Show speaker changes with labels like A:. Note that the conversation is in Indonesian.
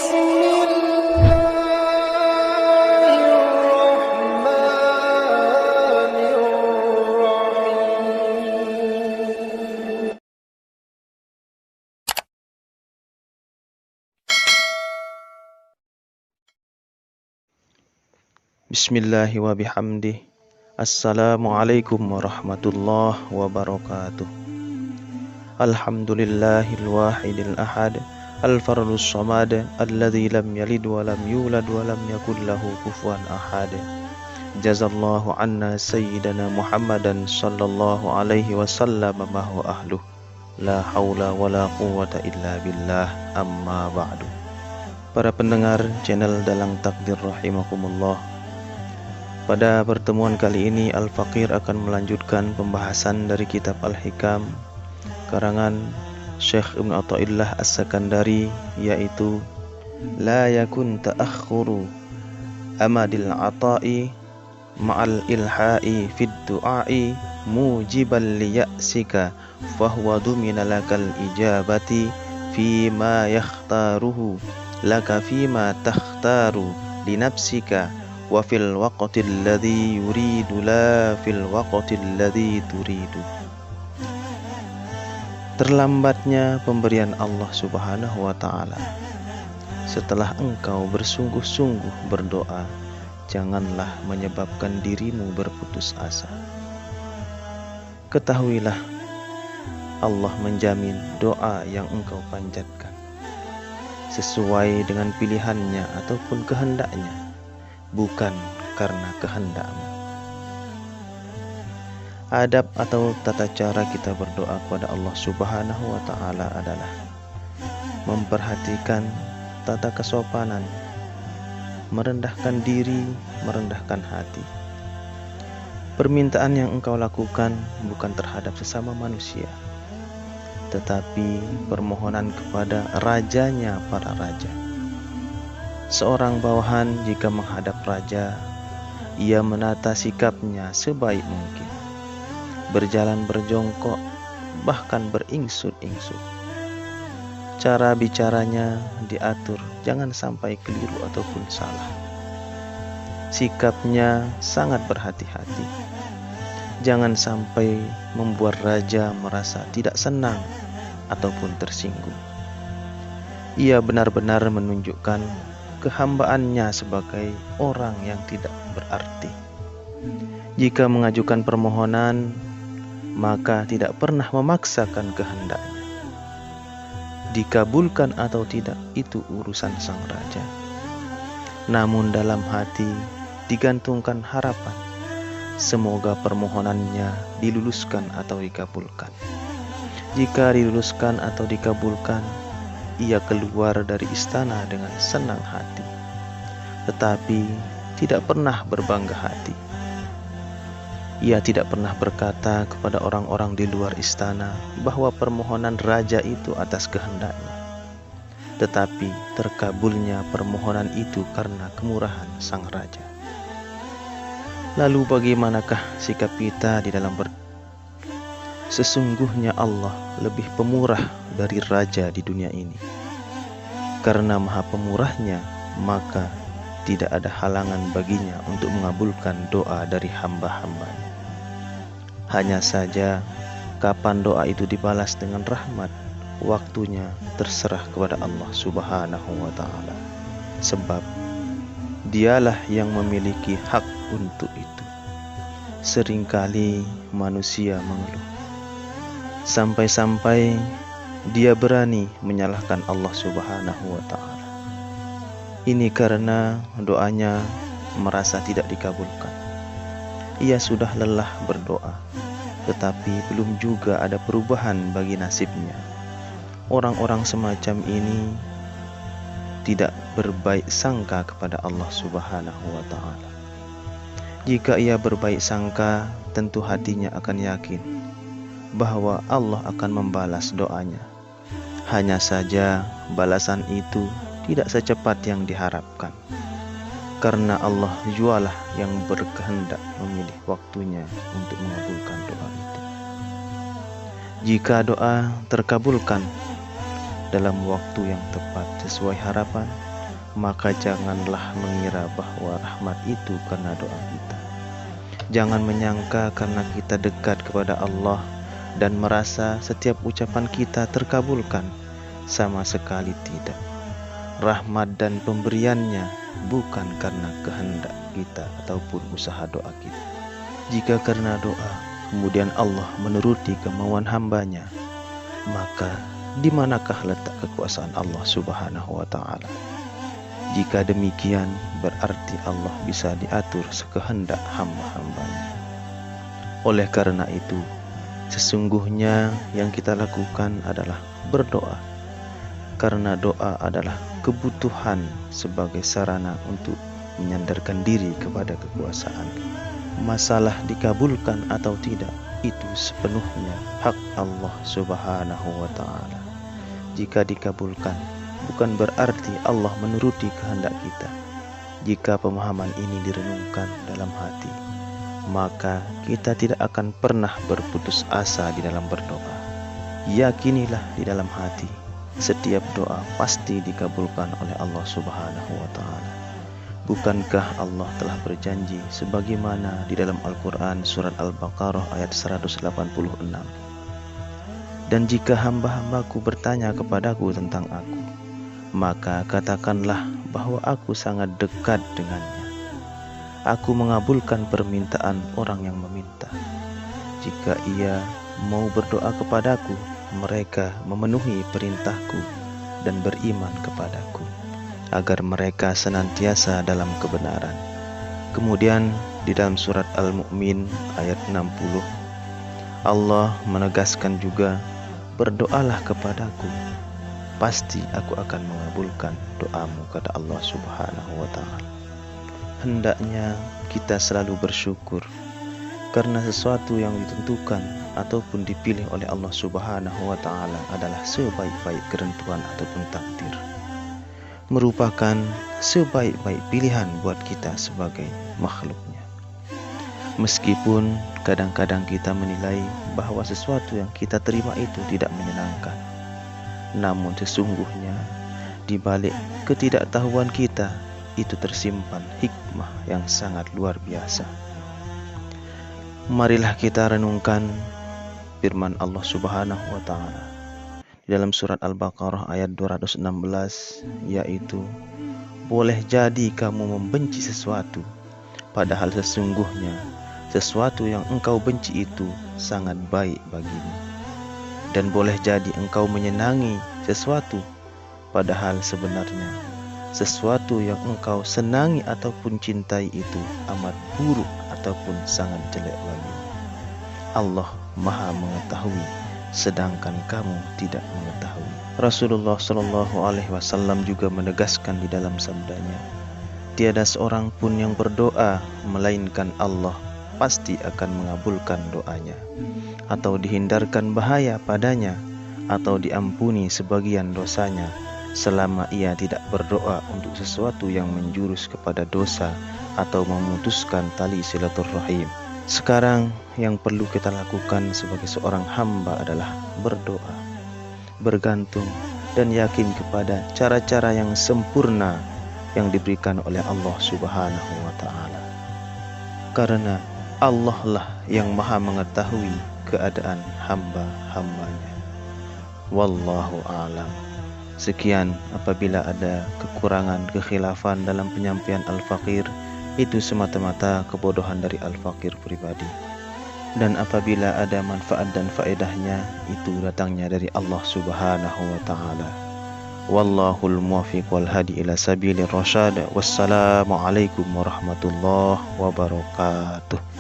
A: Bismillahi wa bihamdih. Assalamualaikum warahmatullahi wabarakatuh. Alhamdulillahil wahidil ahad, al-fardus samad, alladzi lam yalid wa lam yulad wa lam yakul lahu kufuwan ahad. Jazallahu anna sayyidana Muhammadan sallallahu alaihi wasallam ma huwa ahluh. La haula wa la quwwata illa billah, amma ba'du. Para pendengar channel Dalang Takdir rahimakumullah, pada pertemuan kali ini Al-Faqir akan melanjutkan pembahasan dari kitab Al-Hikam karangan Syekh Ibn Athaillah As-Sakandari, yaitu La yakun ta'akhuru amadil ata'i ma'al ilha'i fid du'a'i mujiban liya'sika fahuwa dumina lakal ijabati fima yakhtaruhu laka fima takhtaru linafsika wa fil waqtil ladzi yuridu la fil waqtil ladzi turidu. Terlambatnya pemberian Allah Subhanahu wa ta'ala. Setelah engkau bersungguh-sungguh berdoa, janganlah menyebabkan dirimu berputus asa. Ketahuilah, Allah menjamin doa yang engkau panjatkan sesuai dengan pilihannya ataupun kehendaknya, bukan karena kehendakmu. Adab atau tata cara kita berdoa kepada Allah Subhanahu wa ta'ala adalah memperhatikan tata kesopanan, merendahkan diri, merendahkan hati. Permintaan yang engkau lakukan bukan terhadap sesama manusia, tetapi permohonan kepada rajanya para raja. Seorang bawahan jika menghadap raja, ia menata sikapnya sebaik mungkin, berjalan berjongkok, bahkan beringsut-ingsut. Cara bicaranya diatur, jangan sampai keliru ataupun salah. Sikapnya sangat berhati-hati, jangan sampai membuat raja merasa tidak senang ataupun tersinggung. Ia benar-benar menunjukkan kehambaannya sebagai orang yang tidak berarti. Jika mengajukan permohonan, maka tidak pernah memaksakan kehendaknya. Dikabulkan atau tidak, itu urusan sang raja. Namun dalam hati digantungkan harapan, semoga permohonannya diluluskan atau dikabulkan. Jika diluluskan atau dikabulkan, ia keluar dari istana dengan senang hati, tetapi tidak pernah berbangga hati. Ia tidak pernah berkata kepada orang-orang di luar istana bahwa permohonan raja itu atas kehendaknya, tetapi terkabulnya permohonan itu karena kemurahan sang raja. Lalu bagaimanakah sikap kita di dalam Sesungguhnya Allah lebih pemurah dari raja di dunia ini. Karena Maha Pemurahnya, maka tidak ada halangan baginya untuk mengabulkan doa dari hamba-hambanya. Hanya saja kapan doa itu dibalas dengan rahmat, waktunya terserah kepada Allah Subhanahu wa ta'ala. Sebab Dialah yang memiliki hak untuk itu. Seringkali manusia mengeluh, sampai-sampai dia berani menyalahkan Allah Subhanahu wa ta'ala. Ini karena doanya merasa tidak dikabulkan. Ia sudah lelah berdoa, tetapi belum juga ada perubahan bagi nasibnya. Orang-orang semacam ini tidak berbaik sangka kepada Allah Subhanahu wa ta'ala. Jika ia berbaik sangka, tentu hatinya akan yakin bahwa Allah akan membalas doanya. Hanya saja balasan itu tidak secepat yang diharapkan, karena Allah jualah yang berkehendak memilih waktunya untuk mengabulkan doa itu. Jika doa terkabulkan dalam waktu yang tepat sesuai harapan, maka janganlah mengira bahwa rahmat itu karena doa kita. Jangan menyangka karena kita dekat kepada Allah dan merasa setiap ucapan kita terkabulkan. Sama sekali tidak. Rahmat dan pemberiannya bukan karena kehendak kita ataupun usaha doa kita. Jika karena doa kemudian Allah menuruti kemauan hambanya, maka di manakah letak kekuasaan Allah Subhanahu wa ta'ala? Jika demikian, berarti Allah bisa diatur sekehendak hamba-hambanya. Oleh karena itu, sesungguhnya yang kita lakukan adalah berdoa, karena doa adalah kebutuhan sebagai sarana untuk menyandarkan diri kepada kekuasaan. Masalah dikabulkan atau tidak, itu sepenuhnya hak Allah Subhanahu wa ta'ala. Jika dikabulkan, bukan berarti Allah menuruti kehendak kita. Jika pemahaman ini direnungkan dalam hati, maka kita tidak akan pernah berputus asa di dalam berdoa. Yakinilah di dalam hati, setiap doa pasti dikabulkan oleh Allah Subhanahu wa ta'ala. Bukankah Allah telah berjanji sebagaimana di dalam Al-Quran surat Al-Baqarah ayat 186? Dan jika hamba-hambaku bertanya kepadaku tentang aku, maka katakanlah bahwa aku sangat dekat dengannya. Aku mengabulkan permintaan orang yang meminta. Jika ia mau berdoa kepadaku, mereka memenuhi perintahku dan beriman kepadaku, agar mereka senantiasa dalam kebenaran. Kemudian di dalam surat Al-Mu'min ayat 60, Allah menegaskan juga, berdoalah kepadaku, pasti aku akan mengabulkan doamu, kata Allah Subhanahu wa ta'ala. Hendaknya kita selalu bersyukur karena sesuatu yang ditentukan ataupun dipilih oleh Allah Subhanahu wa ta'ala adalah sebaik-baik ketentuan ataupun takdir, merupakan sebaik-baik pilihan buat kita sebagai makhluknya. Meskipun kadang-kadang kita menilai bahwa sesuatu yang kita terima itu tidak menyenangkan, namun sesungguhnya di balik ketidaktahuan kita itu tersimpan hikmah yang sangat luar biasa. Marilah kita renungkan firman Allah Subhanahu wa ta'ala di dalam surat Al-Baqarah ayat 216, yaitu, boleh jadi kamu membenci sesuatu, padahal sesungguhnya sesuatu yang engkau benci itu sangat baik bagimu. Dan boleh jadi engkau menyenangi sesuatu, padahal sebenarnya sesuatu yang engkau senangi ataupun cintai itu amat buruk ataupun sangat jelek bagimu. Allah Maha mengetahui, sedangkan kamu tidak mengetahui. Rasulullah Shallallahu Alaihi Wasallam juga menegaskan di dalam sabdanya, tiada seorang pun yang berdoa melainkan Allah pasti akan mengabulkan doanya, atau dihindarkan bahaya padanya, atau diampuni sebagian dosanya, selama ia tidak berdoa untuk sesuatu yang menjurus kepada dosa atau memutuskan tali silaturahim. Sekarang yang perlu kita lakukan sebagai seorang hamba adalah berdoa, bergantung dan yakin kepada cara-cara yang sempurna yang diberikan oleh Allah Subhanahu wa ta'ala. Karena Allah lah yang maha mengetahui keadaan hamba-hambanya. Wallahu a'lam. Sekian, apabila ada kekurangan, kekhilafan dalam penyampaian Al-Faqir, itu semata-mata kebodohan dari Al-Faqir pribadi. Dan apabila ada manfaat dan faedahnya, itu datangnya dari Allah Subhanahu wa ta'ala. Wallahul muwaffiq wal hadi ila sabilir rasyad. Wassalamualaikum warahmatullahi wabarakatuh.